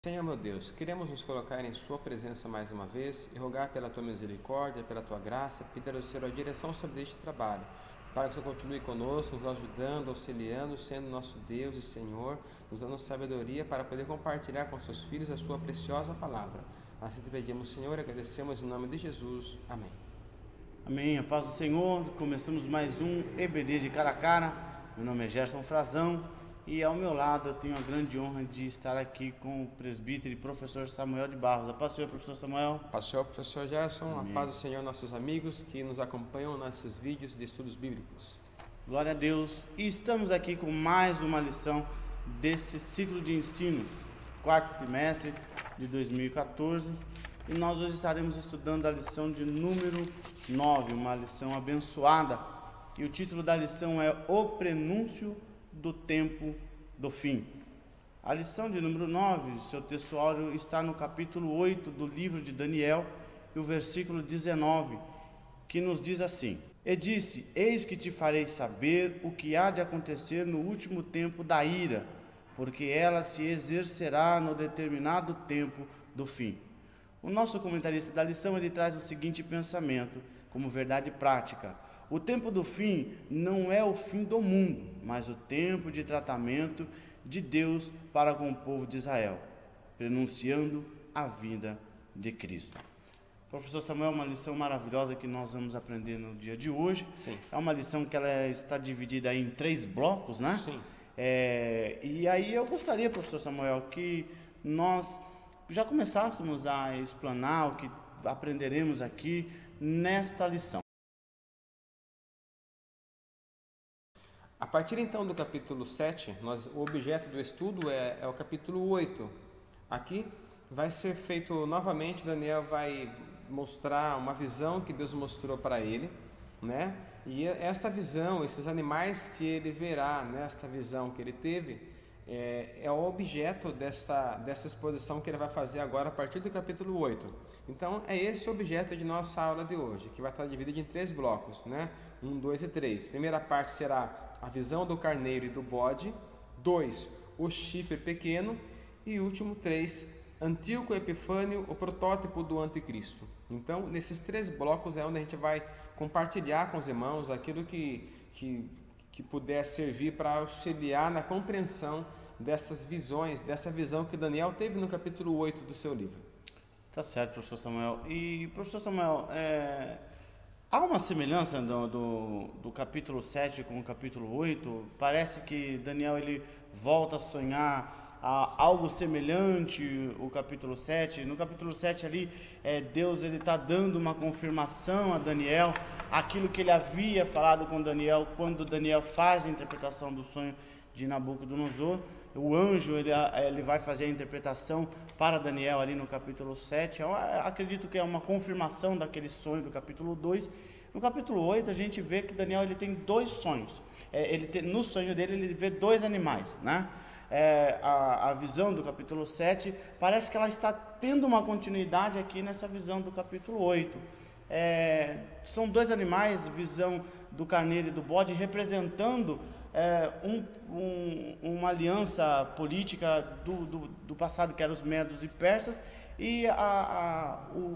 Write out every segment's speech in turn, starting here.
Senhor meu Deus, queremos nos colocar em Sua presença mais uma vez e rogar pela Tua misericórdia, pela Tua graça, pedir ao Senhor a direção sobre este trabalho, para que o Senhor continue conosco, nos ajudando, auxiliando, sendo nosso Deus e Senhor, nos dando sabedoria para poder compartilhar com seus filhos a Sua preciosa palavra. Assim te pedimos, Senhor, e agradecemos em nome de Jesus. Amém. Amém. A paz do Senhor. Começamos mais um EBD de Cara a Cara. Meu nome é Gerson Frazão e ao meu lado eu tenho a grande honra de estar aqui com o presbítero e professor Samuel de Barros. A paz do Senhor, professor Samuel. Paz do Senhor, professor Gerson. Amém. A paz do Senhor, nossos amigos que nos acompanham nesses vídeos de estudos bíblicos. Glória a Deus. E estamos aqui com mais uma lição desse ciclo de ensino, quarto trimestre de 2014. E nós hoje estaremos estudando a lição de número 9, uma lição abençoada. E o título da lição é O Prenúncio do Tempo do Fim. A lição de número 9, seu textuário está no capítulo 8 do livro de Daniel, e o versículo 19, que nos diz assim: E disse, eis que te farei saber o que há de acontecer no último tempo da ira, porque ela se exercerá no determinado tempo do fim. O nosso comentarista da lição, ele traz o seguinte pensamento como verdade prática: o tempo do fim não é o fim do mundo, mas o tempo de tratamento de Deus para com o povo de Israel, prenunciando a vinda de Cristo. Professor Samuel, uma lição maravilhosa que nós vamos aprender no dia de hoje. Sim. É uma lição que ela está dividida em 3 blocos, né? Sim. E aí eu gostaria, professor Samuel, que nós já começássemos a explanar o que aprenderemos aqui nesta lição. A partir então do capítulo 7, o objeto do estudo é o capítulo 8. Aqui vai ser feito novamente, Daniel vai mostrar uma visão que Deus mostrou para ele, né? E esta visão, esses animais que ele verá nesta visão que ele teve, é o objeto dessa exposição que ele vai fazer agora a partir do capítulo 8. Então, é esse o objeto de nossa aula de hoje, que vai estar dividido em 3 blocos, né? 1, 2 e 3. Primeira parte será a visão do carneiro e do bode. 2, o chifre pequeno. E último, 3, Antíoco Epifânio, o protótipo do anticristo. Então, nesses 3 blocos é onde a gente vai compartilhar com os irmãos aquilo que puder servir para auxiliar na compreensão dessas visões, dessa visão que Daniel teve no capítulo 8 do seu livro. Tá certo, professor Samuel. E, professor Samuel, há uma semelhança do capítulo 7 com o capítulo 8? Parece que Daniel ele volta a sonhar algo semelhante o capítulo 7. No capítulo 7 ali, Deus está dando uma confirmação a Daniel, aquilo que ele havia falado com Daniel, quando Daniel faz a interpretação do sonho de Nabucodonosor. O anjo ele vai fazer a interpretação para Daniel ali no capítulo 7. Eu acredito que é uma confirmação daquele sonho do capítulo 2. No capítulo 8 a gente vê que Daniel ele tem 2 sonhos. No sonho dele ele vê 2 animais, né? A visão do capítulo 7 parece que ela está tendo uma continuidade aqui nessa visão do capítulo 8. São 2 animais, visão do carneiro e do bode, representando uma aliança política do passado, que eram os medos e persas, e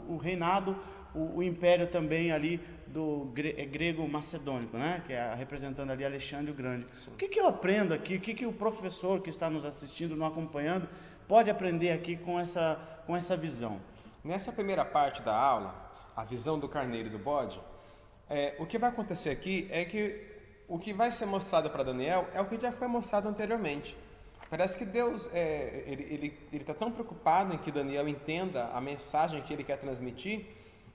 o reinado, o império também ali do grego macedônico, né? Que é representando ali Alexandre o Grande. O que eu aprendo aqui? O que o professor que está nos assistindo, nos acompanhando, pode aprender aqui com essa visão? Nessa primeira parte da aula, a visão do carneiro e do bode, o que vai acontecer aqui é que o que vai ser mostrado para Daniel é o que já foi mostrado anteriormente. Parece que Deus ele está tão preocupado em que Daniel entenda a mensagem que ele quer transmitir,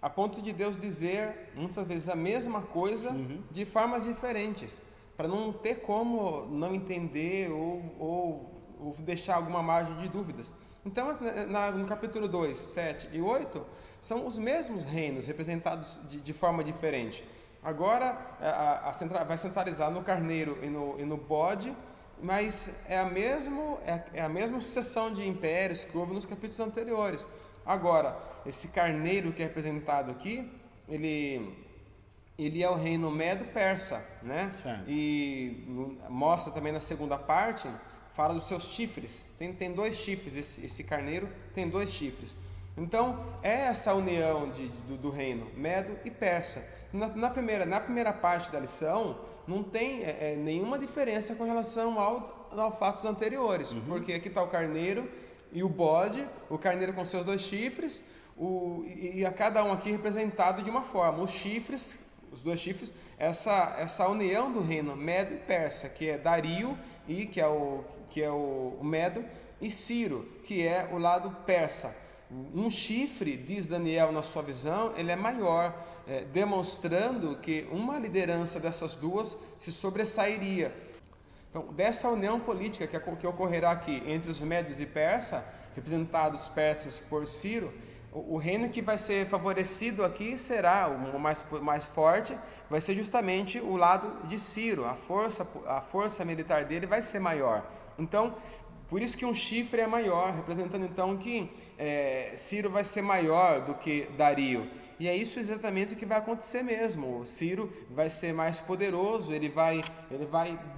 a ponto de Deus dizer muitas vezes a mesma coisa de formas diferentes, para não ter como não entender ou deixar alguma margem de dúvidas. Então, no capítulo 2, 7 e 8, são os mesmos reinos representados de forma diferente. Agora vai centralizar no carneiro e no bode, mas é a mesma sucessão de impérios que houve nos capítulos anteriores. Agora, esse carneiro que é representado aqui, ele é o reino medo-persa, né? Certo. E mostra também na segunda parte fala dos seus chifres. Tem 2 chifres, esse carneiro tem 2 chifres. Então, é essa união do reino Medo e Persa. Na primeira parte da lição, não tem nenhuma diferença com relação aos fatos anteriores, porque aqui está o carneiro e o bode, o carneiro com seus 2 chifres, e a cada um aqui representado de uma forma. Os 2 chifres, essa união do reino Medo e Persa, que é Dario, e que é o Medo, e Ciro, que é o lado persa. Um chifre, diz Daniel na sua visão, ele é maior, demonstrando que uma liderança dessas duas se sobressairia. Então, dessa união política que ocorrerá aqui entre os médios e persas, representados persas por Ciro, o reino que vai ser favorecido aqui será o mais forte, vai ser justamente o lado de Ciro. A força militar dele vai ser maior. Então, por isso que um chifre é maior, representando então que Ciro vai ser maior do que Dario. E é isso exatamente o que vai acontecer mesmo. O Ciro vai ser mais poderoso, ele vai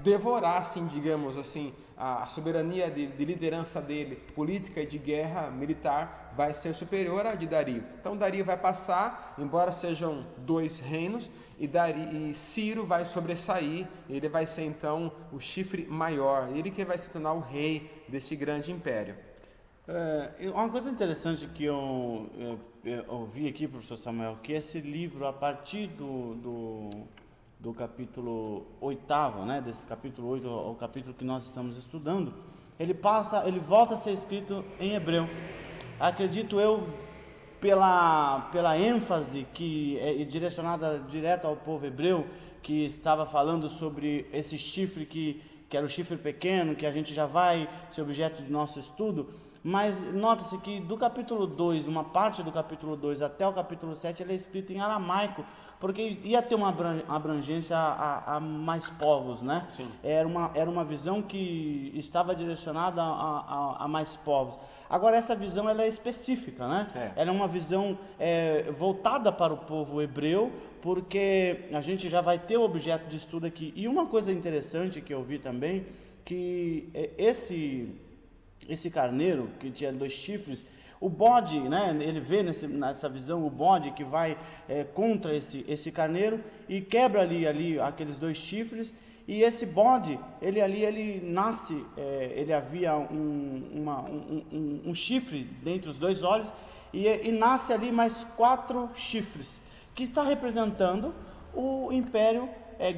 devorar, assim, digamos assim, a soberania de liderança dele, política e de guerra militar, vai ser superior à de Dario. Então Dario vai passar, embora sejam 2 reinos, e Ciro vai sobressair, ele vai ser então o chifre maior, ele que vai se tornar o rei deste grande império. Uma coisa interessante que eu ouvi aqui, professor Samuel, que esse livro, a partir do capítulo 8º, né, desse capítulo 8, o capítulo que nós estamos estudando, ele volta a ser escrito em hebreu. Acredito eu, pela ênfase que é direcionada direto ao povo hebreu, que estava falando sobre esse chifre que era o chifre pequeno, que a gente já vai ser objeto de nosso estudo. Mas nota-se que do capítulo 2, uma parte do capítulo 2 até o capítulo 7, ele é escrito em aramaico, porque ia ter uma abrangência a mais povos, né? Sim. Era uma visão que estava direcionada a mais povos. Agora, essa visão ela é específica, né? Ela é uma visão voltada para o povo hebreu, porque a gente já vai ter o objeto de estudo aqui. E uma coisa interessante que eu vi também, que esse carneiro, que tinha 2 chifres, o bode, né, ele vê nessa visão o bode que vai contra esse carneiro e quebra ali aqueles 2 chifres, e esse bode, ele nasce, ele havia um chifre dentre os 2 olhos, e nasce ali mais 4 chifres, que está representando o Império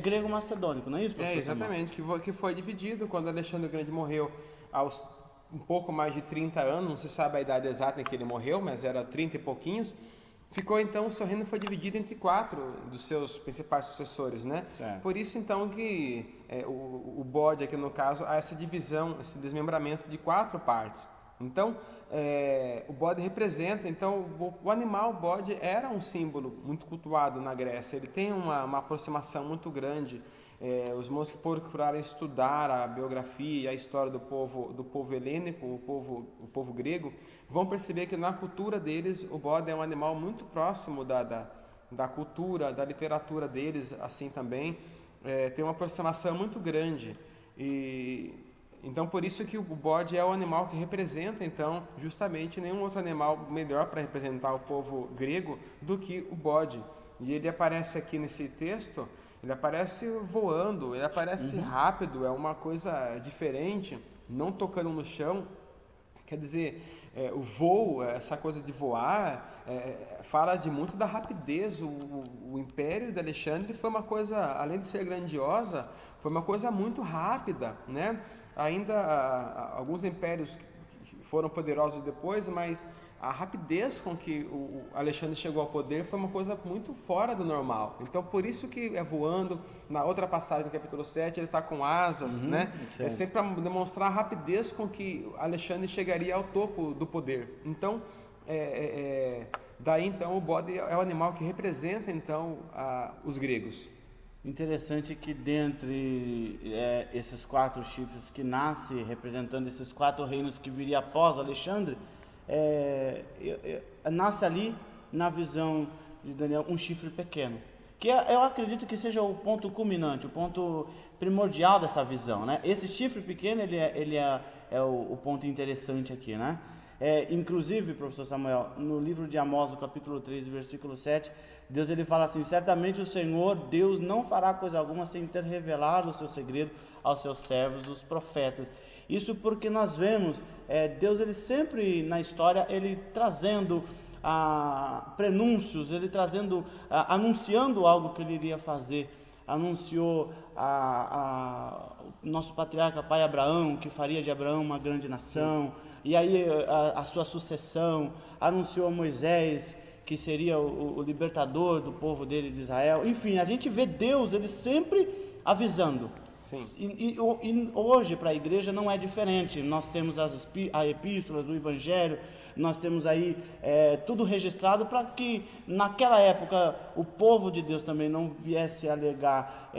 grego-macedônico, não é isso, professor? Exatamente, que foi dividido quando Alexandre o Grande morreu aos um pouco mais de 30 anos, não se sabe a idade exata em que ele morreu, mas era 30 e pouquinhos. Ficou então, o seu reino foi dividido entre 4 dos seus principais sucessores, né? Certo. Por isso então que o bode aqui no caso há essa divisão, esse desmembramento de 4 partes. Então, o bode representa, então o animal, o bode, era um símbolo muito cultuado na Grécia. Ele tem uma aproximação muito grande. Os irmãos que procurarem estudar a biografia e a história do povo helênico, o povo grego, vão perceber que na cultura deles o bode é um animal muito próximo da cultura, da literatura deles, assim também. Tem uma aproximação muito grande. Então, por isso que o bode é o animal que representa, então, justamente nenhum outro animal melhor para representar o povo grego do que o bode. E ele aparece aqui nesse texto, ele aparece voando, ele aparece rápido, é uma coisa diferente, não tocando no chão. Quer dizer, o voo, essa coisa de voar, fala de muito da rapidez. O Império de Alexandre foi uma coisa, além de ser grandiosa, foi uma coisa muito rápida, né? Ainda alguns impérios foram poderosos depois, mas a rapidez com que o Alexandre chegou ao poder foi uma coisa muito fora do normal. Então, por isso que é voando. Na outra passagem, no capítulo 7, ele está com asas, né? É sempre para demonstrar a rapidez com que Alexandre chegaria ao topo do poder. Então, daí então o bode é o animal que representa então os gregos. Interessante que dentre esses 4 chifres que nasce representando esses 4 reinos que viria após Alexandre, nasce ali na visão de Daniel um chifre pequeno, que eu acredito que seja o ponto culminante, o ponto primordial dessa visão, né? Esse chifre pequeno, ele é o ponto interessante aqui, né? Inclusive, professor Samuel, no livro de Amós, no capítulo 3, versículo 7, Deus ele fala assim: certamente o Senhor, Deus, não fará coisa alguma sem ter revelado o seu segredo aos seus servos, os profetas. Isso porque nós vemos Deus, ele sempre na história, ele trazendo prenúncios, ele trazendo, anunciando algo que ele iria fazer. Anunciou o nosso patriarca pai Abraão, que faria de Abraão uma grande nação. E aí a sua sucessão. Anunciou a Moisés, que seria o libertador do povo dele, de Israel. Enfim, a gente vê Deus, ele sempre avisando. Sim. E hoje para a igreja não é diferente. Nós temos as epístolas, o evangelho, nós temos aí tudo registrado para que naquela época o povo de Deus também não viesse a alegar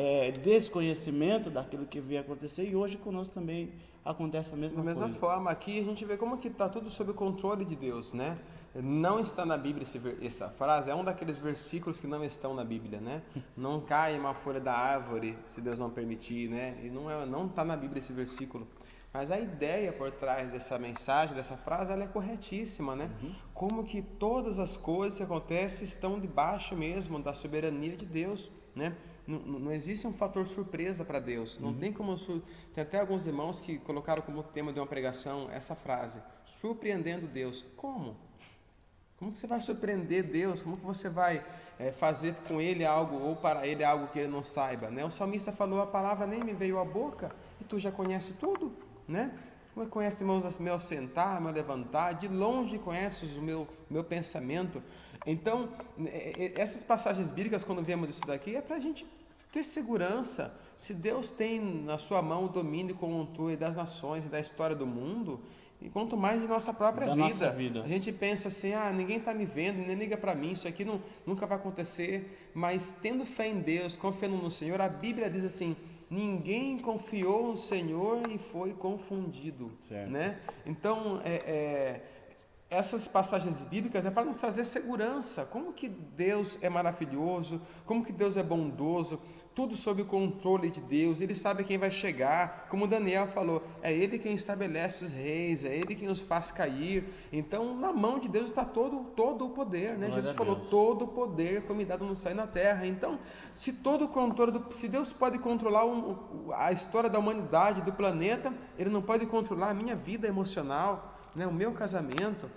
desconhecimento daquilo que ia acontecer, e hoje conosco também acontece a mesma coisa. Da mesma forma, aqui a gente vê como que está tudo sob o controle de Deus, né? Não está na Bíblia essa frase, é um daqueles versículos que não estão na Bíblia, né? Não cai uma folha da árvore, se Deus não permitir, né? E não está na Bíblia esse versículo. Mas a ideia por trás dessa mensagem, dessa frase, ela é corretíssima, né? Como que todas as coisas que acontecem estão debaixo mesmo da soberania de Deus, né? Não existe um fator surpresa para Deus. Não tem como... Tem até alguns irmãos que colocaram como tema de uma pregação essa frase: surpreendendo Deus. Como? Como que você vai surpreender Deus? Como que você vai fazer com Ele algo, ou para Ele algo que Ele não saiba, né? O salmista falou: a palavra nem me veio à boca, e tu já conhece tudo, né? Tu conhece meu sentar, meu levantar, de longe conheces o meu pensamento. Então, essas passagens bíblicas, quando vemos isso daqui, é para a gente ter segurança. Se Deus tem na sua mão o domínio e controle das nações e da história do mundo, e quanto mais de nossa própria vida. A gente pensa assim: ninguém está me vendo, ninguém liga para mim, isso aqui nunca vai acontecer. Mas tendo fé em Deus, confiando no Senhor, a Bíblia diz assim: ninguém confiou no Senhor e foi confundido, né? Então, essas passagens bíblicas é para nos trazer segurança. Como que Deus é maravilhoso, como que Deus é bondoso, tudo sob o controle de Deus. Ele sabe quem vai chegar, como Daniel falou, é Ele quem estabelece os reis, é Ele quem os faz cair. Então, na mão de Deus está todo o poder, né? Jesus falou: todo o poder foi me dado no céu e na terra. Então, se Deus pode controlar a história da humanidade, do planeta, Ele não pode controlar a minha vida emocional, né, o meu casamento,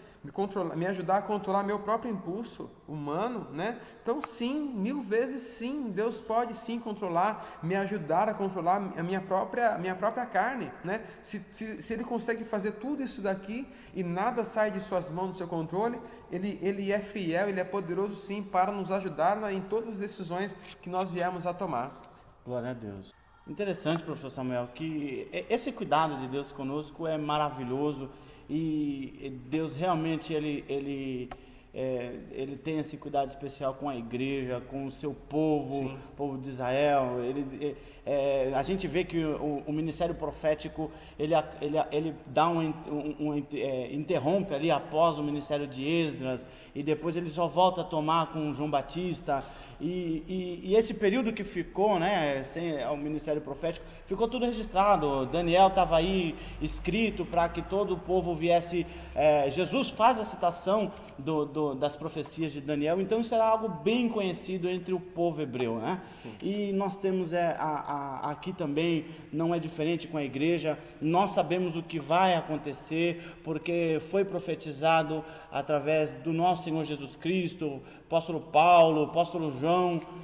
me ajudar a controlar meu próprio impulso humano, né? Então, sim, 1000 vezes sim, Deus pode sim controlar, me ajudar a controlar a minha própria carne, né? Se Ele consegue fazer tudo isso daqui e nada sai de suas mãos, do seu controle, Ele é fiel, Ele é poderoso sim para nos ajudar em todas as decisões que nós viemos a tomar. Glória a Deus. Interessante, professor Samuel, que esse cuidado de Deus conosco é maravilhoso. E Deus realmente ele tem esse cuidado especial com a igreja, com o seu povo, o povo de Israel. A gente vê que o ministério profético ele dá interrompe ali após o ministério de Esdras, e depois ele só volta a tomar com João Batista. E esse período que ficou, né, sem o ministério profético, ficou tudo registrado. Daniel estava aí escrito para que todo o povo viesse. Jesus faz a citação das profecias de Daniel, então isso era algo bem conhecido entre o povo hebreu, né? E nós temos aqui também, não é diferente com a igreja. Nós sabemos o que vai acontecer, porque foi profetizado através do nosso Senhor Jesus Cristo, apóstolo Paulo, apóstolo João.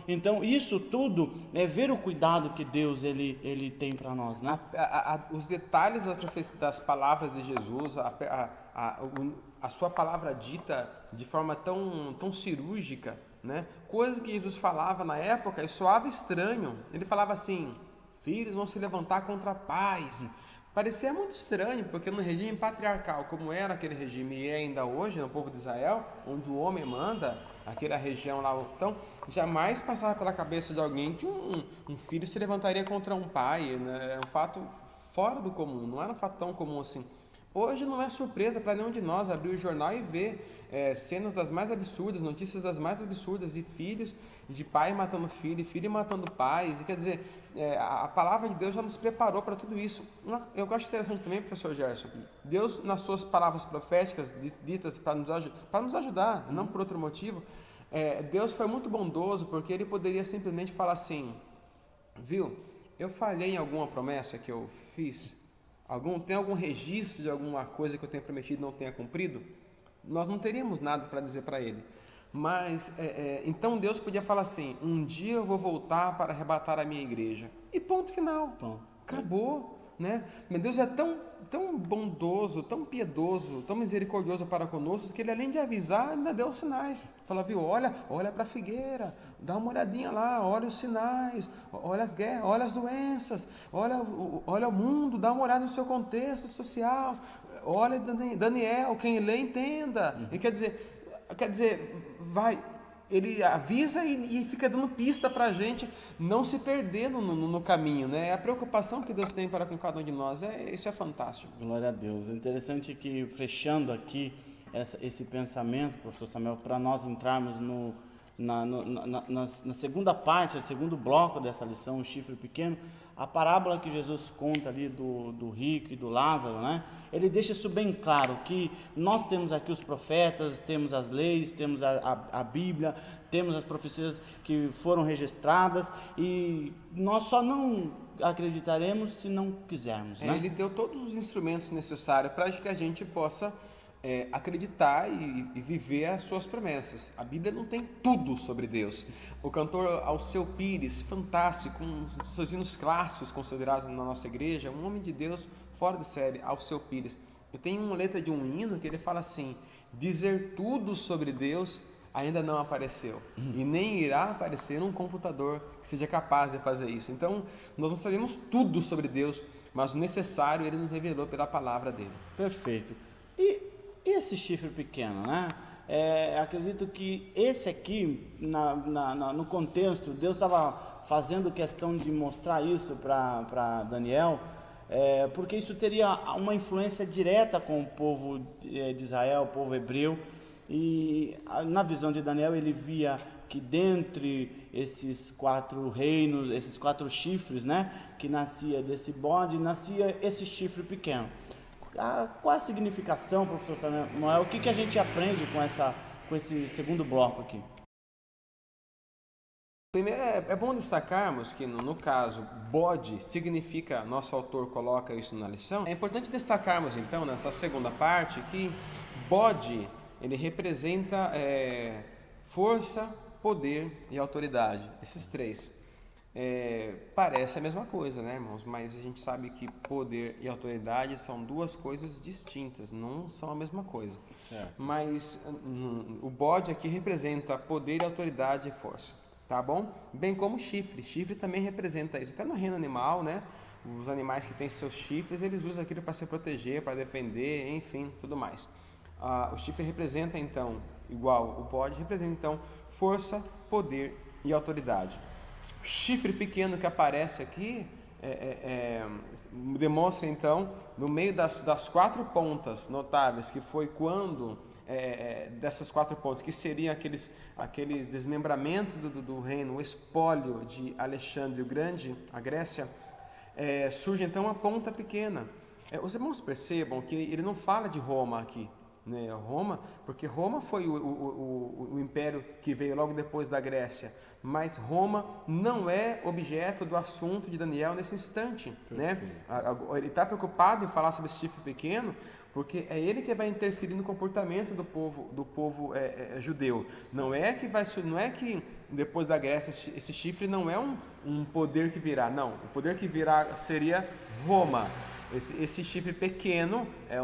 Então isso tudo é ver o cuidado que Deus ele tem para nós, né? Os detalhes das palavras de Jesus, a sua palavra dita de forma tão cirúrgica, né? Coisa que Jesus falava na época e soava estranho. Ele falava assim: filhos vão se levantar contra pais. Parecia muito estranho, porque no regime patriarcal, como era aquele regime e é ainda hoje no povo de Israel, onde o homem manda, aquela região lá, então jamais passava pela cabeça de alguém que um filho se levantaria contra um pai, né? É um fato fora do comum, não era um fato tão comum assim. Hoje não é surpresa para nenhum de nós abrir o jornal e ver cenas das mais absurdas, notícias das mais absurdas de filhos, de pai matando filho, e filho matando pais. E quer dizer, a palavra de Deus já nos preparou para tudo isso. Eu acho interessante também, professor Gerson, Deus nas suas palavras proféticas ditas para nos ajudar, não por outro motivo, Deus foi muito bondoso, porque Ele poderia simplesmente falar assim, viu, eu falhei em alguma promessa que eu fiz? Tem algum registro de alguma coisa que eu tenha prometido e não tenha cumprido? Nós não teríamos nada para dizer para ele. Mas, então Deus podia falar assim, um dia eu vou voltar para arrebatar a minha igreja. E ponto final. Pronto. Acabou. Né? Mas Deus é tão bondoso, tão piedoso, tão misericordioso para conosco, que Ele, além de avisar, ainda deu os sinais. Fala, viu, olha para a figueira, dá uma olhadinha lá, olha os sinais, olha as guerras, olha as doenças, olha o mundo, dá uma olhada no seu contexto social, olha Daniel, quem lê entenda. E quer dizer, ele avisa e fica dando pista para a gente não se perder no caminho, né? É a preocupação que Deus tem para com cada um de nós, isso é fantástico. Glória a Deus. É interessante que, fechando aqui esse pensamento, professor Samuel, para nós entrarmos na segunda parte, no segundo bloco dessa lição, o chifre pequeno, a parábola que Jesus conta ali do rico e do Lázaro, né? Ele deixa isso bem claro, que nós temos aqui os profetas, temos as leis, temos a Bíblia, temos as profecias que foram registradas, e nós só não acreditaremos se não quisermos, né? Ele deu todos os instrumentos necessários para que a gente possa acreditar e viver as suas promessas. A Bíblia não tem tudo sobre Deus. O cantor Alceu Pires, fantástico, um dos seus hinos clássicos considerados na nossa igreja, um homem de Deus fora de série, Alceu Pires. Eu tenho uma letra de um hino que ele fala assim: dizer tudo sobre Deus ainda não apareceu, e nem irá aparecer um computador que seja capaz de fazer isso. Então, nós não sabemos tudo sobre Deus, mas o necessário Ele nos revelou pela palavra dele. Perfeito. E esse chifre pequeno, né? Acredito que esse aqui, no contexto, Deus estava fazendo questão de mostrar isso para Daniel, porque isso teria uma influência direta com o povo de Israel, o povo hebreu. E na visão de Daniel, ele via que dentre esses 4 reinos, esses 4 chifres, né, que nascia desse bode, nascia esse chifre pequeno. Qual a significação, professor Samuel? O que a gente aprende com esse segundo bloco aqui? Primeiro, é bom destacarmos que, no caso, bode significa, nosso autor coloca isso na lição, é importante destacarmos, então, nessa segunda parte, que bode, ele representa força, poder e autoridade, esses 3. Parece a mesma coisa, né, irmãos? Mas a gente sabe que poder e autoridade são 2 coisas distintas, não são a mesma coisa. Certo. Mas o bode aqui representa poder e autoridade e força, tá bom? Bem como chifre. Chifre também representa isso. Até no reino animal, né? Os animais que têm seus chifres, eles usam aquilo para se proteger, para defender, enfim, tudo mais. O chifre representa então, igual o bode, representa então força, poder e autoridade. O chifre pequeno que aparece aqui demonstra então, no meio das 4 pontas notáveis, que foi quando dessas 4 pontas, que seriam aquele desmembramento do reino, o espólio de Alexandre o Grande, a Grécia, surge então a ponta pequena. Os irmãos percebam que ele não fala de Roma aqui, né? Roma, porque Roma foi o império que veio logo depois da Grécia, mas Roma não é objeto do assunto de Daniel nesse instante, né? Ele está preocupado em falar sobre esse chifre pequeno, porque é ele que vai interferir no comportamento do povo judeu. Não é que depois da Grécia esse chifre não é um poder que virá, não. O poder que virá seria Roma. Esse chifre pequeno é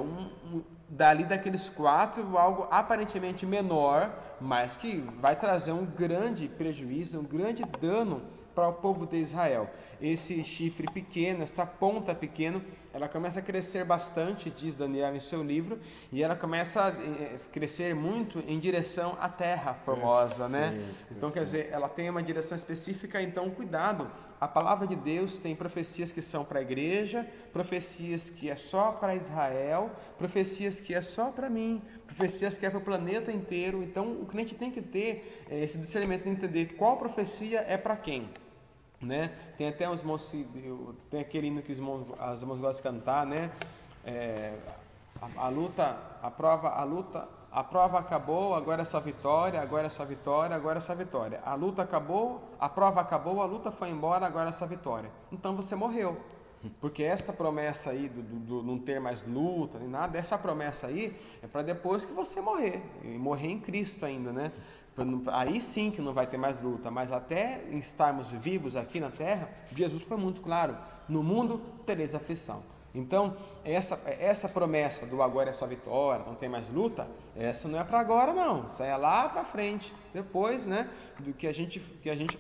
dali daqueles 4, algo aparentemente menor, mas que vai trazer um grande prejuízo, um grande dano para o povo de Israel. Esse chifre pequeno, esta ponta pequena, ela começa a crescer bastante, diz Daniel em seu livro, e ela começa a crescer muito em direção à Terra Formosa, né? Então, quer dizer, ela tem uma direção específica, então cuidado. A palavra de Deus tem profecias que são para a igreja, profecias que é só para Israel, profecias que é só para mim, profecias que é para o planeta inteiro. Então, o crente tem que ter esse discernimento de entender qual profecia é para quem. Né? Tem até uns irmãos, tem aquele hino que os irmãos gostam de cantar, né? A prova acabou, agora é só vitória, agora é só vitória, agora é só vitória. A luta acabou, a prova acabou, a luta foi embora, agora é só vitória. Então você morreu. Porque essa promessa aí do não ter mais luta nem nada, essa promessa aí é para depois que você morrer, e morrer em Cristo ainda, né? Aí sim que não vai ter mais luta, mas até estarmos vivos aqui na terra, Jesus foi muito claro: no mundo tereis aflição. Então, essa promessa do agora é só vitória, não tem mais luta, essa não é para agora não, isso é lá para frente, depois, né, do que a gente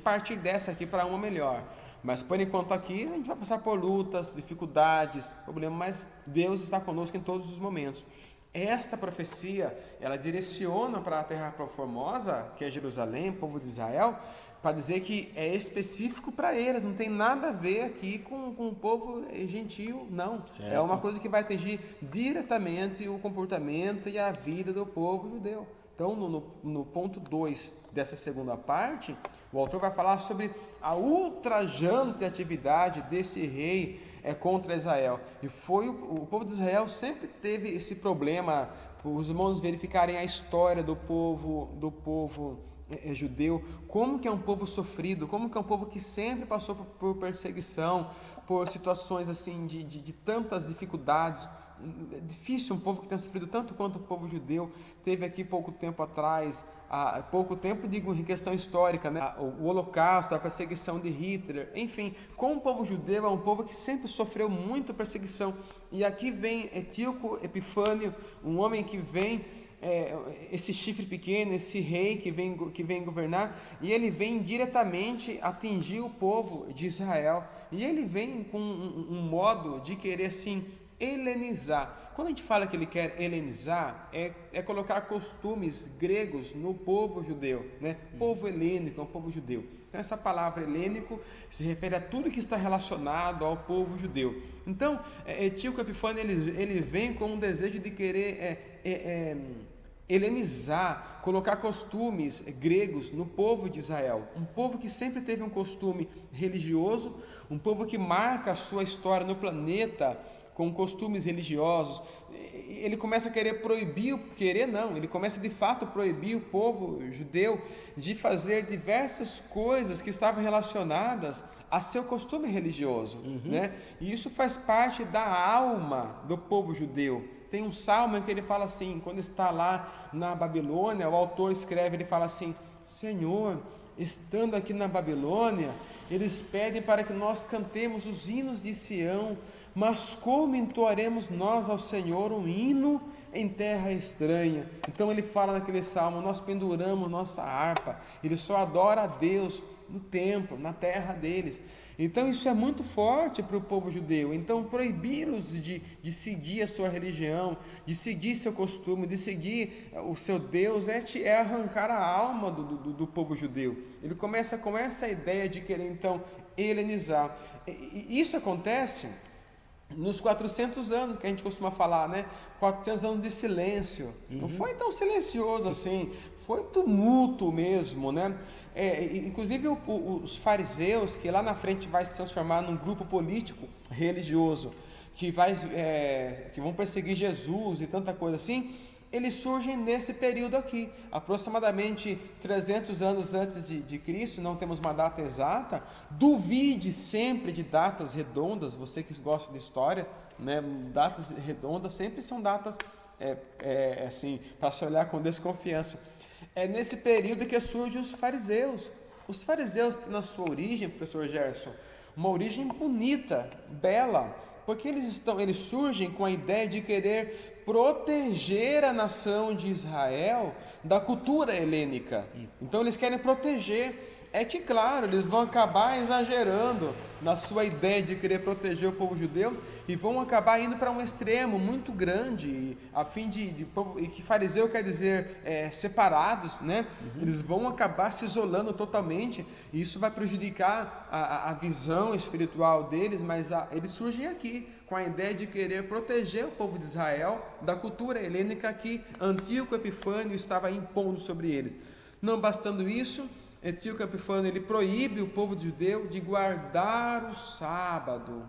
partir dessa aqui para uma melhor. Mas por enquanto aqui a gente vai passar por lutas, dificuldades, problemas, mas Deus está conosco em todos os momentos. Esta profecia, ela direciona para a Terra Formosa, que é Jerusalém, povo de Israel, para dizer que é específico para eles, não tem nada a ver aqui com o povo gentil, não. Certo. É uma coisa que vai atingir diretamente o comportamento e a vida do povo judeu. Então, no ponto 2 dessa segunda parte, o autor vai falar sobre a ultrajante atividade desse rei contra Israel. E foi o povo de Israel sempre teve esse problema. Os irmãos verificarem a história do povo judeu, como que é um povo sofrido, como que é um povo que sempre passou por perseguição, por situações assim de tantas dificuldades. É difícil um povo que tem sofrido tanto quanto o povo judeu. Teve aqui pouco tempo atrás, pouco tempo digo em questão histórica, né? O Holocausto, a perseguição de Hitler, enfim, como o povo judeu é um povo que sempre sofreu muito perseguição. E aqui vem Antíoco Epifânio, um homem que vem, esse chifre pequeno, esse rei que vem governar, e ele vem diretamente atingir o povo de Israel. E ele vem com um modo de querer assim helenizar. Quando a gente fala que ele quer helenizar, é colocar costumes gregos no povo judeu, né? Povo helênico é um povo judeu. Então essa palavra helênico se refere a tudo que está relacionado ao povo judeu. Então, Antíoco Epifânio ele vem com um desejo de querer helenizar, colocar costumes gregos no povo de Israel. Um povo que sempre teve um costume religioso, um povo que marca a sua história no planeta com costumes religiosos. Ele começa a querer proibir, ele começa de fato a proibir o povo judeu de fazer diversas coisas que estavam relacionadas a seu costume religioso, né? E isso faz parte da alma do povo judeu. Tem um salmo em que ele fala assim, quando está lá na Babilônia, o autor escreve, ele fala assim: Senhor, estando aqui na Babilônia, eles pedem para que nós cantemos os hinos de Sião, mas como entoaremos nós ao Senhor um hino em terra estranha? Então ele fala naquele salmo: nós penduramos nossa harpa. Ele só adora a Deus no templo, na terra deles. Então isso é muito forte para o povo judeu. Então proibi-los de seguir a sua religião, de seguir seu costume, de seguir o seu Deus, é arrancar a alma do povo judeu. Ele começa com essa ideia de querer então helenizar. E isso acontece nos 400 anos que a gente costuma falar, né? 400 anos de silêncio. Não foi tão silencioso assim, foi tumulto mesmo, né? Inclusive os fariseus, que lá na frente vai se transformar num grupo político religioso, que vão perseguir Jesus e tanta coisa assim, eles surgem nesse período aqui, aproximadamente 300 anos antes de Cristo. Não temos uma data exata. Duvide sempre de datas redondas, você que gosta de história, né? Datas redondas sempre são datas assim, para se olhar com desconfiança. É nesse período que surgem os fariseus. Os fariseus têm na sua origem, professor Gerson, uma origem bonita, bela, porque eles surgem com a ideia de querer proteger a nação de Israel da cultura helênica. Então eles querem proteger é que, claro, eles vão acabar exagerando na sua ideia de querer proteger o povo judeu e vão acabar indo para um extremo muito grande, a fim e que fariseu quer dizer separados, né? Eles vão acabar se isolando totalmente, e isso vai prejudicar a visão espiritual deles, mas eles surgem aqui com a ideia de querer proteger o povo de Israel da cultura helênica que Antíoco Epifânio estava impondo sobre eles. Não bastando isso, Antíoco Epifânio ele proíbe o povo judeu de guardar o sábado,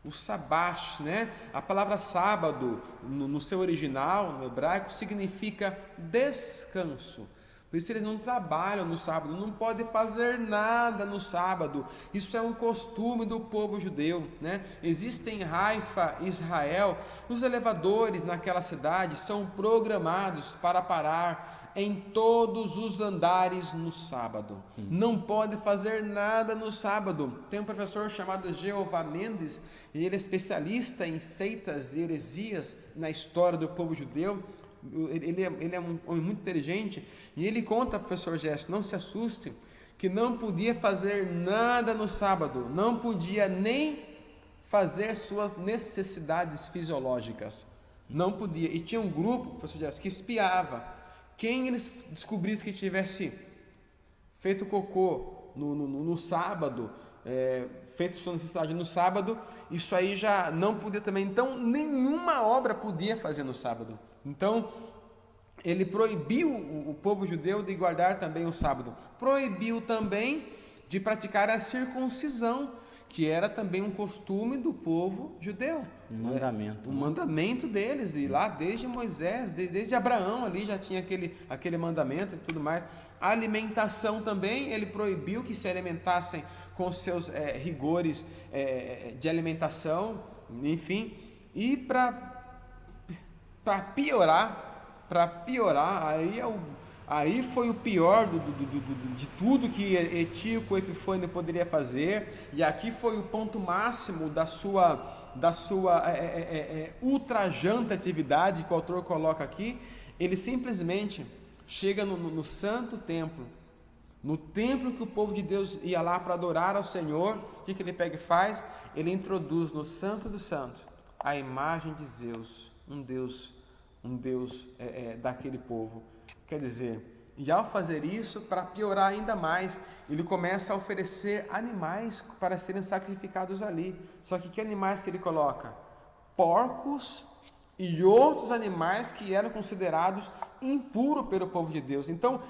o sabash, né? A palavra sábado no seu original, no hebraico, significa descanso. Por isso eles não trabalham no sábado, não podem fazer nada no sábado. Isso é um costume do povo judeu, né? Existem em Haifa, Israel, os elevadores naquela cidade são programados para parar em todos os andares no sábado. Não pode fazer nada no sábado. Tem um professor chamado Jeová Mendes, e ele é especialista em seitas e heresias na história do povo judeu. Ele é um homem muito inteligente, e ele conta, professor Gesto, não se assuste, que não podia fazer nada no sábado, não podia nem fazer suas necessidades fisiológicas, não podia. E tinha um grupo, professor Gesto, que espiava. Quem eles descobrissem que tivesse feito cocô no sábado, feito sua necessidade no sábado, isso aí já não podia também. Então, nenhuma obra podia fazer no sábado. Então, ele proibiu o povo judeu de guardar também o sábado. Proibiu também de praticar a circuncisão, que era também um costume do povo judeu. Um mandamento. Um mandamento deles, e lá desde Moisés, desde Abraão ali já tinha aquele mandamento e tudo mais. A alimentação também, ele proibiu que se alimentassem com seus rigores de alimentação, enfim. E para piorar, aí foi o pior de tudo que Antíoco Epifânio poderia fazer, e aqui foi o ponto máximo da sua ultrajante atividade que o autor coloca aqui. Ele simplesmente chega no santo templo, no templo que o povo de Deus ia lá para adorar ao Senhor. O que ele pega e faz? Ele introduz no Santo dos Santos a imagem de Zeus, um Deus daquele povo. Quer dizer, e ao fazer isso, para piorar ainda mais, ele começa a oferecer animais para serem sacrificados ali. Só que animais que ele coloca? Porcos e outros animais que eram considerados impuros pelo povo de Deus. Então,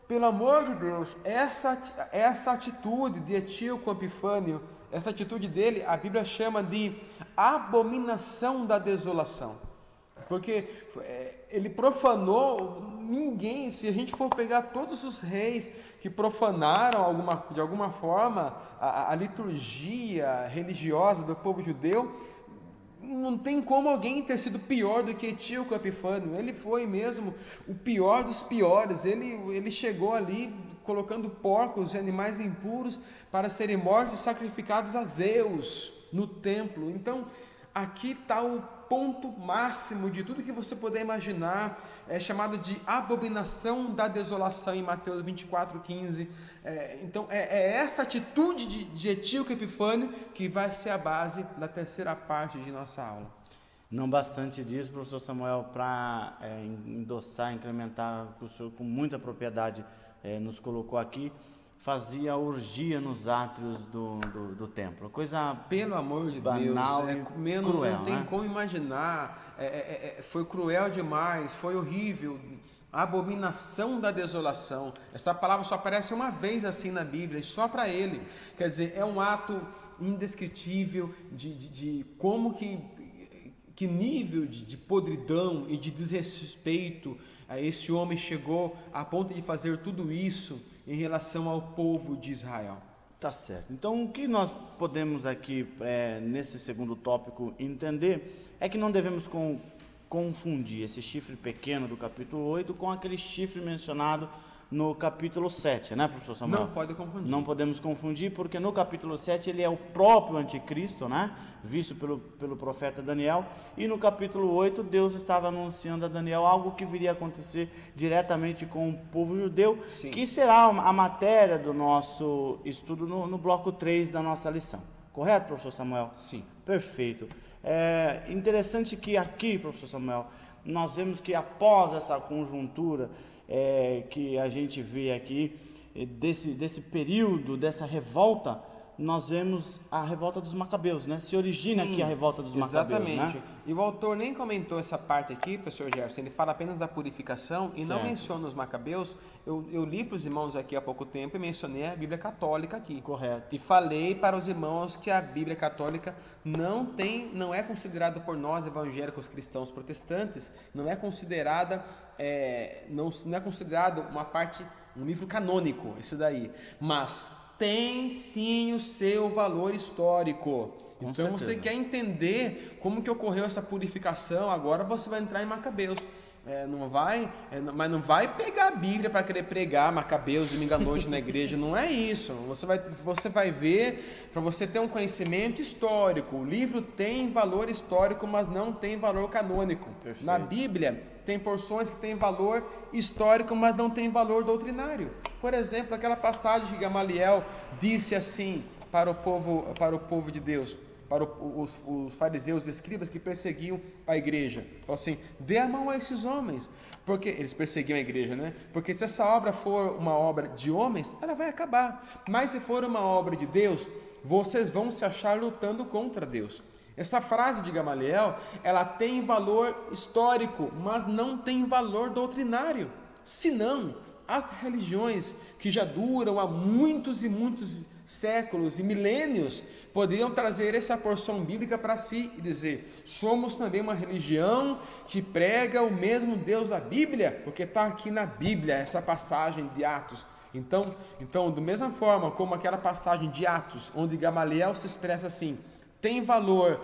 pelo amor de Deus, essa atitude de Antíoco Epifânio, essa atitude dele, a Bíblia chama de abominação da desolação. Porque ele profanou ninguém. Se a gente for pegar todos os reis que profanaram de alguma forma a liturgia religiosa do povo judeu, não tem como alguém ter sido pior do que Antíoco Epifânio. Ele foi mesmo o pior dos piores. Ele chegou ali colocando porcos e animais impuros para serem mortos e sacrificados a Zeus no templo. Então, aqui está o ponto máximo de tudo que você puder imaginar, chamado de abominação da desolação em Mateus 24:15. Então, essa atitude de Antíoco Epifânio que vai ser a base da terceira parte de nossa aula. Não bastante disso, professor Samuel, para endossar, incrementar o que o senhor com muita propriedade nos colocou aqui, fazia orgia nos átrios do templo. Coisa, pelo amor de banal, Deus, cruel, não tem, né? como imaginar. Foi cruel demais, foi horrível. A abominação da desolação. Essa palavra só aparece uma vez assim na Bíblia, e só para ele. Quer dizer, é um ato indescritível de como que nível de podridão e de desrespeito esse homem chegou a ponto de fazer tudo isso em relação ao povo de Israel. Tá certo. Então, o que nós podemos aqui, nesse segundo tópico, entender é que não devemos confundir esse chifre pequeno do capítulo 8 com aquele chifre mencionado no capítulo 7, né, professor Samuel? Não pode confundir. Não podemos confundir, porque no capítulo 7 ele é o próprio anticristo, né, visto pelo profeta Daniel, e no capítulo 8 Deus estava anunciando a Daniel algo que viria a acontecer diretamente com o povo judeu, Sim. que será a matéria do nosso estudo no bloco 3 da nossa lição. Correto, professor Samuel? Sim. Perfeito. É interessante que aqui, professor Samuel, nós vemos que após essa conjuntura que a gente vê aqui, desse período, dessa revolta, nós vemos a revolta dos Macabeus, né? Se origina aqui a revolta dos Macabeus, exatamente. né? E o autor nem comentou essa parte aqui, professor Gerson, ele fala apenas da purificação e não Certo. menciona os Macabeus. Eu li para os irmãos aqui há pouco tempo e mencionei a Bíblia Católica aqui. Correto. E falei para os irmãos que a Bíblia Católica não é considerada por nós evangélicos cristãos protestantes, não é considerada, não é considerado um livro canônico, isso daí, mas tem sim o seu valor histórico. Com então certeza. Você quer entender como que ocorreu essa purificação, agora você vai entrar em Macabeus. Mas não vai pegar a Bíblia para querer pregar Macabeus domingo à noite na igreja, não é isso. Você vai ver, para você ter um conhecimento histórico. O livro tem valor histórico, mas não tem valor canônico. Perfeito. Na Bíblia tem porções que têm valor histórico, mas não tem valor doutrinário. Por exemplo, aquela passagem que Gamaliel disse assim para o povo de Deus, para os fariseus e escribas que perseguiam a igreja. Falou assim: dê a mão a esses homens, porque eles perseguiam a igreja, né? Porque se essa obra for uma obra de homens, ela vai acabar. Mas se for uma obra de Deus, vocês vão se achar lutando contra Deus. Essa frase de Gamaliel, ela tem valor histórico, mas não tem valor doutrinário. Senão, as religiões que já duram há muitos e muitos séculos e milênios poderiam trazer essa porção bíblica para si e dizer: somos também uma religião que prega o mesmo Deus da Bíblia, porque está aqui na Bíblia essa passagem de Atos. Então, da mesma forma como aquela passagem de Atos, onde Gamaliel se expressa assim, tem valor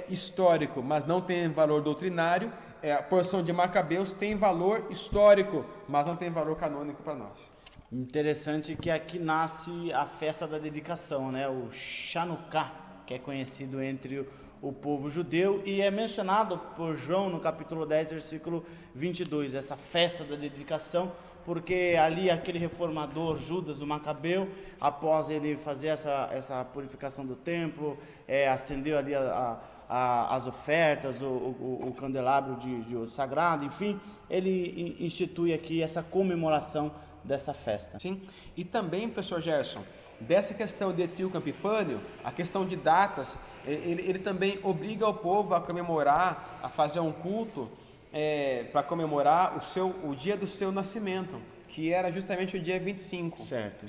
histórico, mas não tem valor doutrinário, a porção de Macabeus tem valor histórico, mas não tem valor canônico para nós. Interessante que aqui nasce a festa da dedicação, né? O Chanukah, que é conhecido entre o povo judeu e é mencionado por João no capítulo 10, versículo 22, essa festa da dedicação, porque ali aquele reformador Judas do Macabeu, após ele fazer essa purificação do templo, acendeu ali as ofertas, o candelabro de sagrado, enfim, ele institui aqui essa comemoração dessa festa. Sim, e também, professor Gerson, dessa questão de Etíoco Epifânio, a questão de datas, ele também obriga o povo a comemorar, a fazer um culto para comemorar o dia do seu nascimento, que era justamente o dia 25. Certo.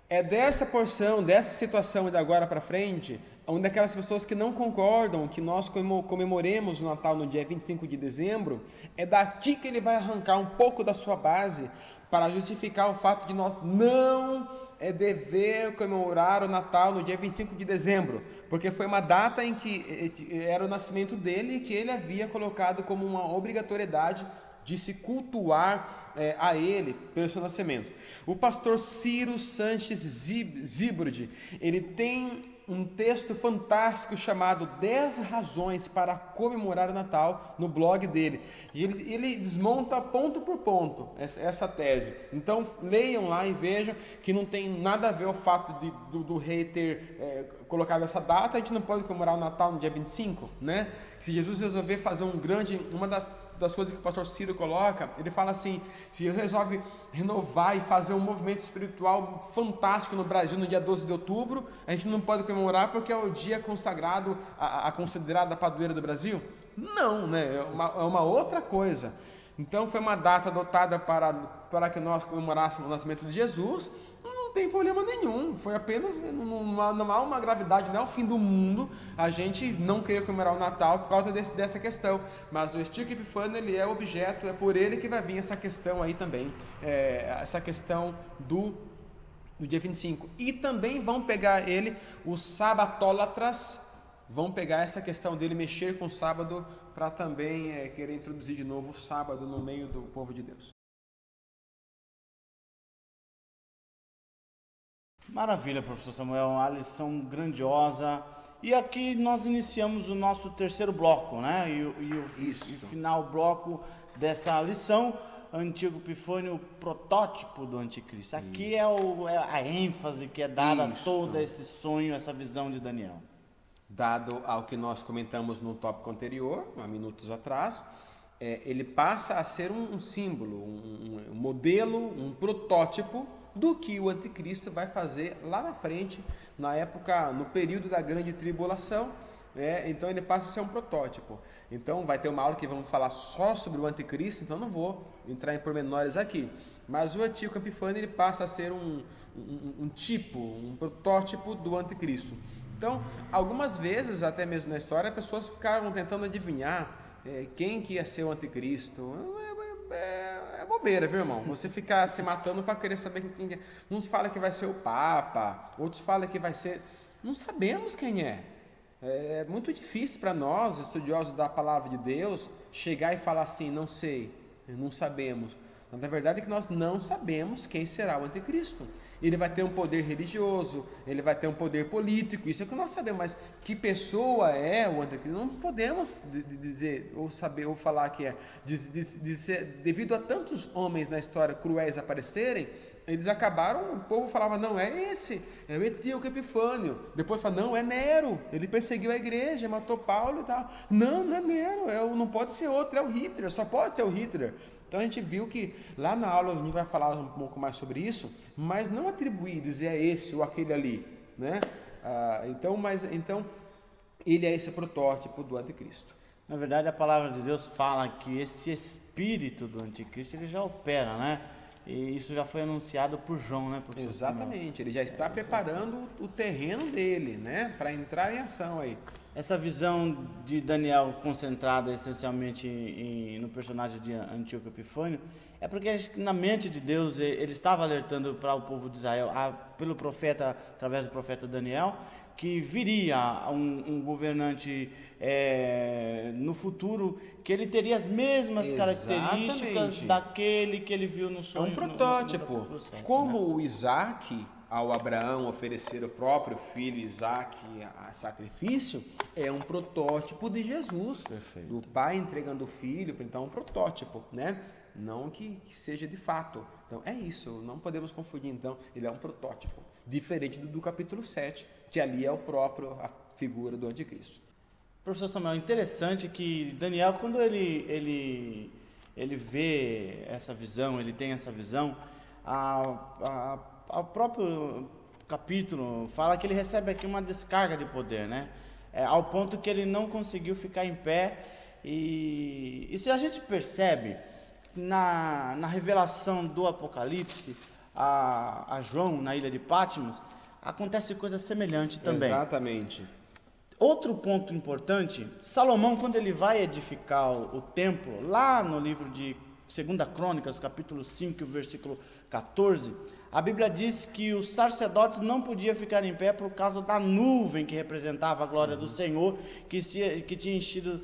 É dessa porção, dessa situação de agora para frente, onde aquelas pessoas que não concordam que nós comemoremos o Natal no dia 25 de dezembro, é daqui que ele vai arrancar um pouco da sua base para justificar o fato de nós não dever comemorar o Natal no dia 25 de dezembro, porque foi uma data em que era o nascimento dele e que ele havia colocado como uma obrigatoriedade de se cultuar a ele pelo seu nascimento. O pastor Ciro Sanches Zibrud, ele tem um texto fantástico chamado 10 razões para comemorar o Natal no blog dele. E ele desmonta ponto por ponto essa tese. Então leiam lá e vejam que não tem nada a ver o fato do rei ter colocado essa data. A gente não pode comemorar o Natal no dia 25, né? Se Jesus resolver fazer uma das coisas que o pastor Ciro coloca, ele fala assim: se ele resolve renovar e fazer um movimento espiritual fantástico no Brasil no dia 12 de outubro, a gente não pode comemorar porque é o dia consagrado a considerada padroeira do Brasil? Não, né? É uma outra coisa. Então foi uma data adotada para que nós comemorássemos o nascimento de Jesus. Não tem problema nenhum, foi apenas, não há uma gravidade, não é o fim do mundo a gente não querer comemorar o Natal por causa dessa questão, mas o Etíoco Epifânio, ele é objeto, é por ele que vai vir essa questão aí também, essa questão do dia 25, e também vão pegar ele, os sabatólatras, vão pegar essa questão dele mexer com o sábado para também querer introduzir de novo o sábado no meio do povo de Deus. Maravilha, professor Samuel, uma lição grandiosa. E aqui nós iniciamos o nosso terceiro bloco, né? E o final bloco dessa lição, Antíoco Epifânio, o protótipo do anticristo. Aqui é a ênfase que é dada a todo esse sonho, essa visão de Daniel. Dado ao que nós comentamos no tópico anterior, há minutos atrás, ele passa a ser um símbolo, um modelo, um protótipo do que o anticristo vai fazer lá na frente, na época, no período da grande tribulação. Então ele passa a ser um protótipo. Então vai ter uma aula que vamos falar só sobre o anticristo, então não vou entrar em pormenores aqui. Mas o Antíoco Epifânio ele passa a ser um tipo, um protótipo do anticristo. Então, algumas vezes, até mesmo na história, pessoas ficavam tentando adivinhar quem que ia ser o anticristo. É bobeira, viu, irmão? Você ficar se matando para querer saber quem é. Uns falam que vai ser o Papa, outros falam que vai ser... Não sabemos quem é. É muito difícil para nós, estudiosos da palavra de Deus, chegar e falar assim, não sei, não sabemos. Mas a verdade é que nós não sabemos quem será o anticristo. Ele vai ter um poder religioso, ele vai ter um poder político, isso é o que nós sabemos, mas que pessoa é o anticristo? Não podemos dizer, ou saber, ou falar que é. Devido a tantos homens na história cruéis aparecerem, eles acabaram, o povo falava, não, é esse, é o Antíoco Epifânio. Depois fala, não, é Nero, ele perseguiu a igreja, matou Paulo e tal. Não, não é Nero, não pode ser outro, é o Hitler, só pode ser o Hitler. Então a gente viu que lá na aula a gente vai falar um pouco mais sobre isso, mas não atribuir, dizer é esse ou aquele ali, né? Então ele é esse protótipo do anticristo. Na verdade a palavra de Deus fala que esse espírito do anticristo ele já opera, né? E isso já foi anunciado por João, né? Exatamente, ele já está preparando o terreno dele, né? Para entrar em ação aí. Essa visão de Daniel concentrada essencialmente no personagem de Antíoco Epifânio é porque na mente de Deus ele estava alertando para o povo de Israel, pelo profeta, através do profeta Daniel, que viria um governante no futuro, que ele teria as mesmas características daquele que ele viu no sonho. É um protótipo. Como o Isaac, ao Abraão oferecer o próprio filho Isaac a sacrifício, é um protótipo de Jesus. Perfeito. O pai entregando o filho, então é um protótipo, né? Não que seja de fato. Então é isso, não podemos confundir. Então ele é um protótipo, diferente do capítulo 7, que ali é a figura do anticristo. Professor Samuel, interessante que Daniel, quando ele vê essa visão, ele tem essa visão, o próprio capítulo fala que ele recebe aqui uma descarga de poder, né? Ao ponto que ele não conseguiu ficar em pé. E se a gente percebe na revelação do Apocalipse a João na ilha de Patmos, acontece coisa semelhante também. Exatamente. Outro ponto importante, Salomão, quando ele vai edificar o templo, lá no livro de 2 Crônicas, capítulo 5, versículo 14, a Bíblia diz que os sacerdotes não podiam ficar em pé por causa da nuvem que representava a glória do Senhor, que tinha enchido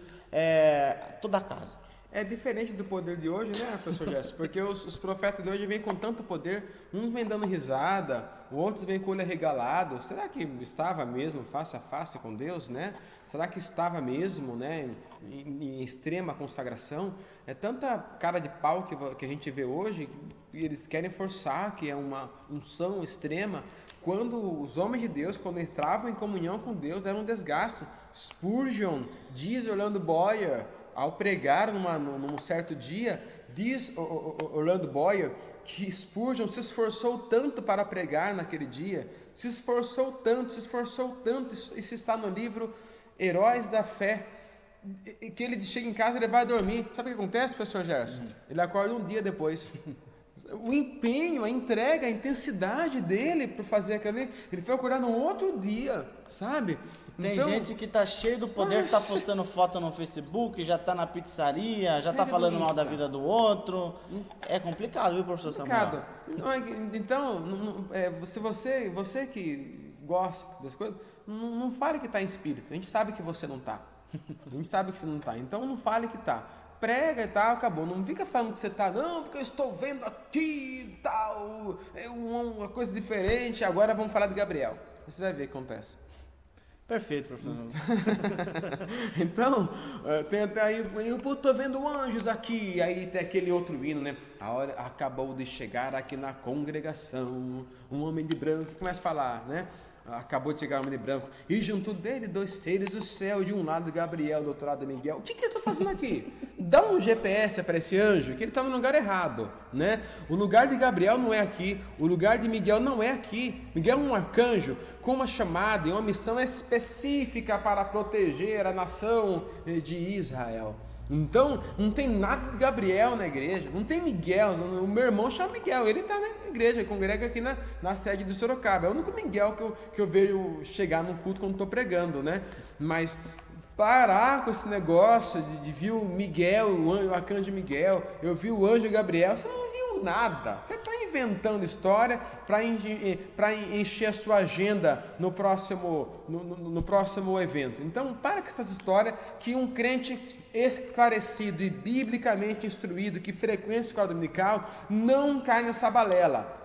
toda a casa. É diferente do poder de hoje, né, professor Jéssica? Porque os profetas de hoje vêm com tanto poder, uns vêm dando risada, outros vêm com o olho arregalado. Será que estava mesmo face a face com Deus, né? Será que estava mesmo, né, em extrema consagração? É tanta cara de pau que a gente vê hoje, e eles querem forçar que é uma unção extrema, quando os homens de Deus, quando entravam em comunhão com Deus, era um desgaste. Spurgeon, diz Orlando Boyer, ao pregar num certo dia, diz Orlando Boyer que Spurgeon se esforçou tanto para pregar naquele dia, se esforçou tanto, isso está no livro Heróis da Fé, que ele chega em casa e ele vai dormir. Sabe o que acontece, professor Gerson? Ele acorda um dia depois. O empenho, a entrega, a intensidade dele para fazer aquilo ali, ele foi acordar no outro dia, sabe? Tem gente que tá cheio do poder, tá postando foto no Facebook, já tá na pizzaria, já tá falando mal da vida do outro. É complicado, viu, professor Samuel? Então, se você que gosta das coisas, não fale que está em espírito. A gente sabe que você não está. A gente sabe que você não está. Então não fale que está. prega e tal, acabou. Não fica falando que você está, não, porque eu estou vendo aqui tal, é uma coisa diferente, agora vamos falar de Gabriel. Você vai ver o que acontece. Perfeito, professor. Então, tem até aí, eu estou vendo anjos aqui, aí tem aquele outro hino, né? A hora acabou de chegar aqui na congregação, um homem de branco, que começa a falar, né? Acabou de chegar um homem de branco, e junto dele 2 seres do céu, de um lado Gabriel, do outro lado Miguel. O que ele está fazendo aqui? Dá um GPS para esse anjo, que ele está no lugar errado, né? O lugar de Gabriel não é aqui, o lugar de Miguel não é aqui. Miguel é um arcanjo com uma chamada e uma missão específica para proteger a nação de Israel. Então, não tem nada de Gabriel na igreja, não tem Miguel. O meu irmão chama Miguel, ele está na igreja, ele congrega aqui na sede do Sorocaba. É o único Miguel que eu vejo chegar num culto quando estou pregando, né? Mas parar com esse negócio de ver o Miguel, o arcanjo Miguel, eu vi o anjo Gabriel, você não viu nada. Você está inventando história para encher a sua agenda no próximo evento. Então, para com essas histórias que um crente esclarecido e biblicamente instruído, que frequenta a escola dominical, não cai nessa balela.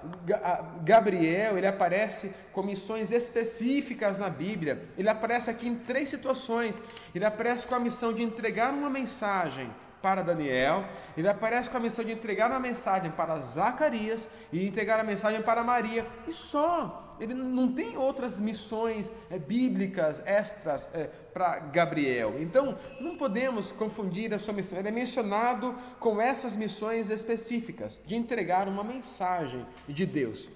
Gabriel, ele aparece com missões específicas na Bíblia. Ele aparece aqui em 3 situações. Ele aparece com a missão de entregar uma mensagem para Daniel, ele aparece com a missão de entregar uma mensagem para Zacarias e entregar a mensagem para Maria, e só. Ele não tem outras missões bíblicas extras para Gabriel. Então, não podemos confundir a sua missão. Ele é mencionado com essas missões específicas, de entregar uma mensagem de Deus.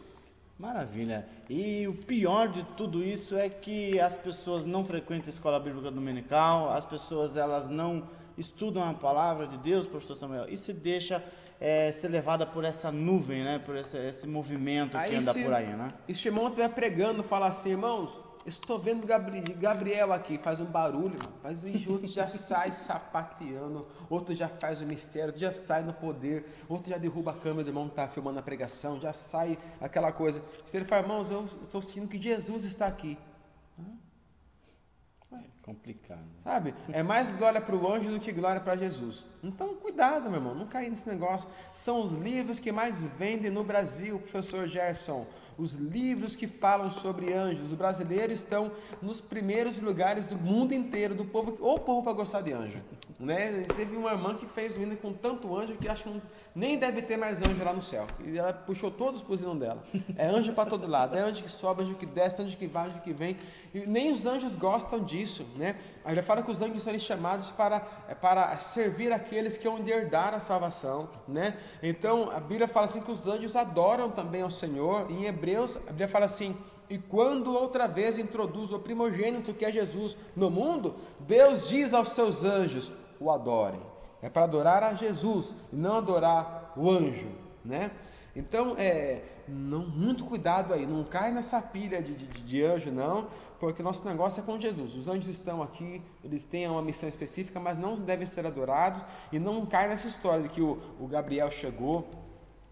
Maravilha. E o pior de tudo isso é que as pessoas não frequentam a escola bíblica dominical, as pessoas elas não estudam a palavra de Deus, professor Samuel, e se deixa ser levada por essa nuvem, né? Por esse movimento que anda por aí, né? E se o irmão estiver pregando, fala assim, irmãos, estou vendo Gabriel aqui, faz um barulho, faz o outro já sai sapateando, outro já faz o mistério, outro já sai no poder, outro já derruba a câmera do irmão que está filmando a pregação, já sai aquela coisa. Se ele fala, irmãos, eu estou sentindo que Jesus está aqui. É complicado. Sabe? É mais glória para o anjo do que glória para Jesus. Então, cuidado, meu irmão, não cair nesse negócio. São os livros que mais vendem no Brasil, professor Gerson. Os livros que falam sobre anjos. Os brasileiros estão nos primeiros lugares do mundo inteiro, do povo, ou o povo para gostar de anjo, né? Teve uma irmã que fez um hino com tanto anjo que acho que nem deve ter mais anjo lá no céu. E ela puxou todos para o hino dela. É anjo para todo lado, é anjo que sobe, anjo que desce, anjo que vai, anjo que vem. E nem os anjos gostam disso, né? Aí ele fala que os anjos são chamados para servir aqueles que hão de herdar a salvação, né? Então a Bíblia fala assim que os anjos adoram também ao Senhor. Em Hebreus, a Bíblia fala assim: e quando outra vez introduz o primogênito que é Jesus no mundo, Deus diz aos seus anjos: o adorem. É para adorar a Jesus e não adorar o anjo, né? Então, muito cuidado aí, não cai nessa pilha de anjo não, porque nosso negócio é com Jesus. Os anjos estão aqui, eles têm uma missão específica, mas não devem ser adorados, e não cai nessa história de que o Gabriel chegou.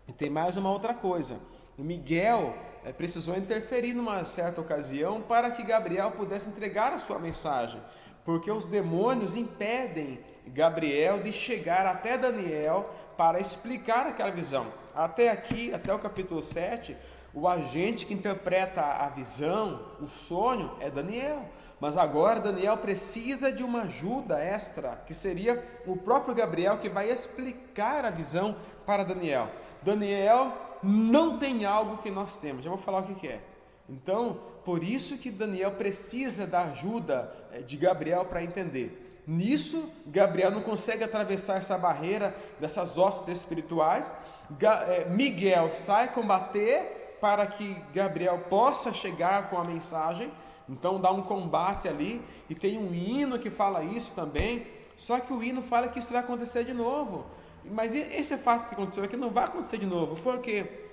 E tem mais uma outra coisa, o Miguel precisou interferir numa certa ocasião para que Gabriel pudesse entregar a sua mensagem, porque os demônios impedem Gabriel de chegar até Daniel para explicar aquela visão. Até aqui, até o capítulo 7, o agente que interpreta a visão, o sonho, é Daniel. Mas agora Daniel precisa de uma ajuda extra, que seria o próprio Gabriel, que vai explicar a visão para Daniel. Daniel não tem algo que nós temos, já vou falar o que é. Então, por isso que Daniel precisa da ajuda de Gabriel para entender. Nisso, Gabriel não consegue atravessar essa barreira dessas hostes espirituais. Miguel sai combater para que Gabriel possa chegar com a mensagem. Então dá um combate ali, e tem um hino que fala isso também. Só que o hino fala que isso vai acontecer de novo. Mas esse fato que aconteceu aqui não vai acontecer de novo, porque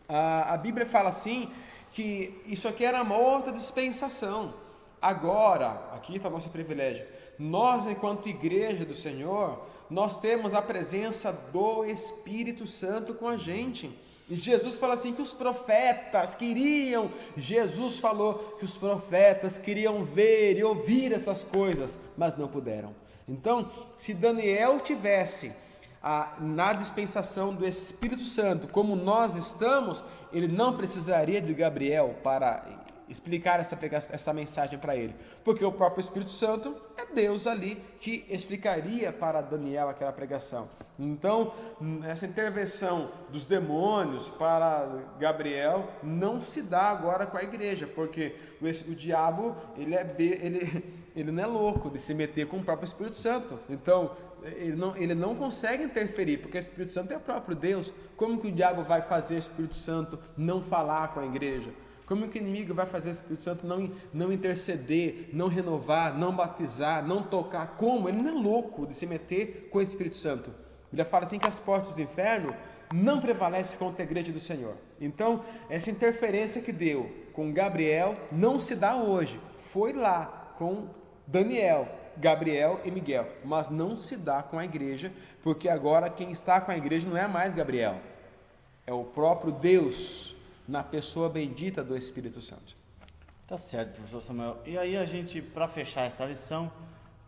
a Bíblia fala assim, que isso aqui era uma outra dispensação. Agora, aqui está o nosso privilégio, nós enquanto igreja do Senhor, nós temos a presença do Espírito Santo com a gente. E Jesus fala assim que os profetas queriam, Jesus falou que os profetas queriam ver e ouvir essas coisas, mas não puderam. Então, se Daniel tivesse na dispensação do Espírito Santo, como nós estamos, ele não precisaria de Gabriel para explicar essa mensagem para ele, porque o próprio Espírito Santo é Deus ali que explicaria para Daniel aquela pregação. Então, essa intervenção dos demônios para Gabriel não se dá agora com a igreja, porque o diabo ele não é louco de se meter com o próprio Espírito Santo. Então, ele não consegue interferir, porque o Espírito Santo é o próprio Deus. Como que o diabo vai fazer o Espírito Santo não falar com a igreja? Como que o inimigo vai fazer o Espírito Santo não interceder, não renovar, não batizar, não tocar? Como? Ele não é louco de se meter com o Espírito Santo. Ele fala assim que as portas do inferno não prevalecem contra a igreja do Senhor. Então, essa interferência que deu com Gabriel não se dá hoje. Foi lá com Daniel, Gabriel e Miguel, mas não se dá com a igreja, porque agora quem está com a igreja não é mais Gabriel, é o próprio Deus, na pessoa bendita do Espírito Santo. Tá certo, professor Samuel. E aí a gente, para fechar essa lição,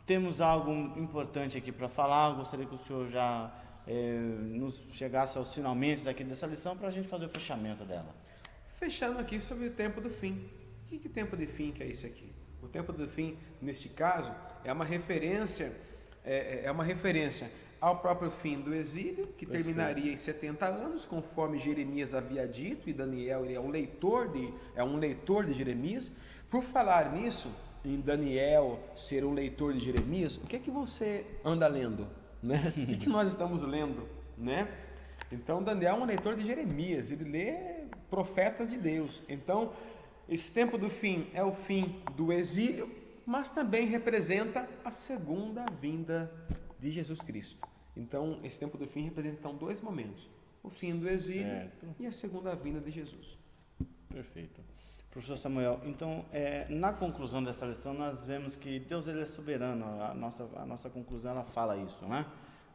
temos algo importante aqui para falar. Eu gostaria que o senhor já nos chegasse aos finalmente aqui dessa lição, para a gente fazer o fechamento dela. Fechando aqui sobre o tempo do fim. O que tempo de fim que é esse aqui? O tempo do fim, neste caso, é uma referência ao próprio fim do exílio, que terminaria em 70 anos, conforme Jeremias havia dito, e Daniel ele é um leitor de Jeremias. Por falar nisso, em Daniel ser um leitor de Jeremias, o que é que você anda lendo? Né? O que nós estamos lendo? Né? Então, Daniel é um leitor de Jeremias, ele lê profetas de Deus. Então, esse tempo do fim é o fim do exílio, mas também representa a segunda vinda de Jesus Cristo. Então, esse tempo do fim representa então dois momentos: o fim do exílio e a segunda vinda de Jesus. Perfeito. Professor Samuel, então, na conclusão dessa lição, nós vemos que Deus ele é soberano. A nossa conclusão ela fala isso, né?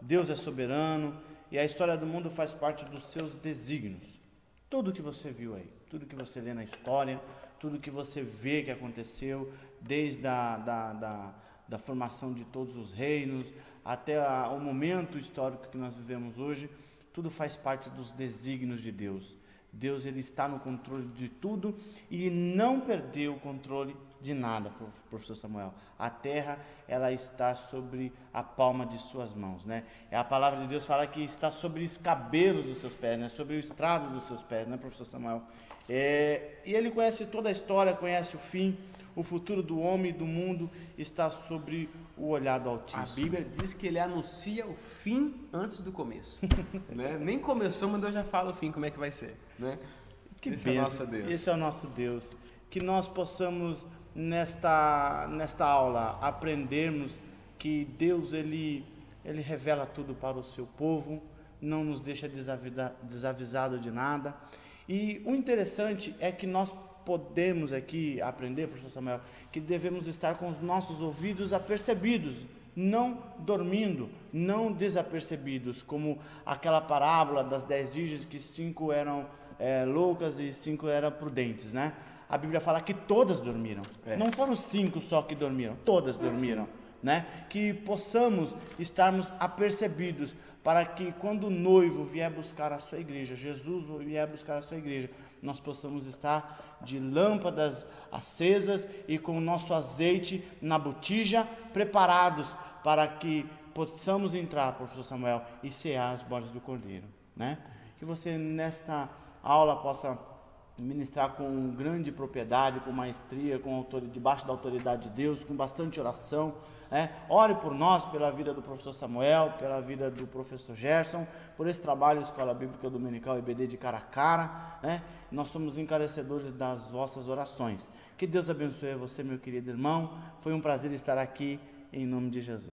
Deus é soberano e a história do mundo faz parte dos seus desígnios. Tudo que você viu aí, tudo que você lê na história, tudo que você vê que aconteceu, desde da formação de todos os reinos até o momento histórico que nós vivemos hoje, tudo faz parte dos desígnios de Deus. Deus ele está no controle de tudo e não perdeu o controle de nada, professor Samuel. A terra ela está sobre a palma de suas mãos, né? A palavra de Deus fala que está sobre os cabelos dos seus pés, né? Sobre o estrado dos seus pés, né, professor Samuel? E ele conhece toda a história, conhece o fim, o futuro do homem e do mundo está sobre o olhar do Altíssimo. A Bíblia diz que ele anuncia o fim antes do começo. Né? Nem começou, mas Deus já fala o fim, como é que vai ser. Né? Que esse é o nosso Deus. Esse é o nosso Deus. Que nós possamos, nesta aula, aprendermos que Deus ele revela tudo para o seu povo, não nos deixa desavisado de nada. E o interessante é que nós podemos aqui aprender, professor Samuel, que devemos estar com os nossos ouvidos apercebidos, não dormindo, não desapercebidos, como aquela parábola das 10 virgens que 5 eram loucas e 5 eram prudentes, né? A Bíblia fala que todas dormiram, não foram 5 só que dormiram, todas dormiram, né? Que possamos estarmos apercebidos para que quando o noivo vier buscar a sua igreja, Jesus vier buscar a sua igreja, nós possamos estar de lâmpadas acesas e com o nosso azeite na botija, preparados para que possamos entrar, professor Samuel, e cear as bordas do Cordeiro, né? Que você nesta aula possa ministrar com grande propriedade, com maestria, debaixo da autoridade de Deus, com bastante oração. Ore por nós, pela vida do professor Samuel, pela vida do professor Gerson, por esse trabalho Escola Bíblica Dominical EBD de cara a cara. Nós somos encarecedores das vossas orações. Que Deus abençoe você, meu querido irmão. Foi um prazer estar aqui, em nome de Jesus.